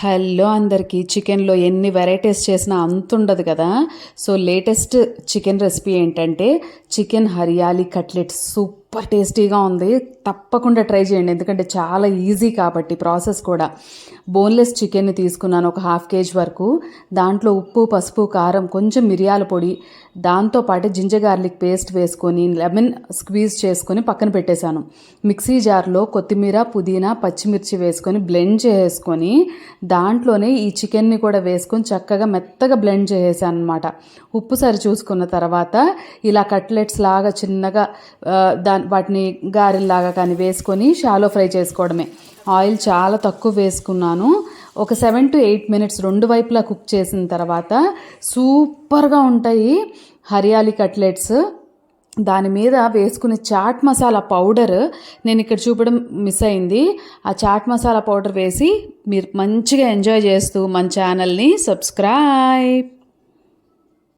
Hello అందరికీ. చికెన్లో ఎన్ని వెరైటీస్ చేసినా అంతుండదు కదా. సో లేటెస్ట్ చికెన్ రెసిపీ ఏంటంటే చికెన్ హరియాలి కట్లెట్స్. సూపర్ టేస్టీగా ఉంది, తప్పకుండా ట్రై చేయండి. ఎందుకంటే చాలా ఈజీ కాబట్టి ప్రాసెస్ కూడా. బోన్లెస్ చికెన్ని తీసుకున్నాను, ఒక ½ కేజీ వరకు. దాంట్లో ఉప్పు, పసుపు, కారం, కొంచెం మిరియాల పొడి, దాంతోపాటు జింజర్ గార్లిక్ పేస్ట్ వేసుకొని లెమన్ స్క్వీజ్ చేసుకొని పక్కన పెట్టేశాను. మిక్సీ జార్లో కొత్తిమీర, పుదీనా, పచ్చిమిర్చి వేసుకొని బ్లెండ్ చేసుకొని దాంట్లోనే ఈ చికెన్ని కూడా వేసుకొని చక్కగా మెత్తగా బ్లెండ్ చేసేసాను అనమాట. ఉప్పు సరి చూసుకున్న తర్వాత ఇలా కట్లెట్స్ లాగా చిన్నగా వాటిని గారెల్లాగా కానీ వేసుకొని షాలో ఫ్రై చేసుకోవడమే. ఆయిల్ చాలా తక్కువ వేసుకున్నాను. ఒక 7 to 8 minutes రెండు వైపులా కుక్ చేసిన తర్వాత సూపర్గా ఉంటాయి హరియాలి కట్లెట్స్. దాని మీద వేసుకునే చాట్ మసాలా పౌడర్ నేను ఇక్కడ చూపడం మిస్ అయింది. ఆ చాట్ మసాలా పౌడర్ వేసి మీరు మంచిగా ఎంజాయ్ చేస్తూ మన ఛానల్ని సబ్స్క్రైబ్.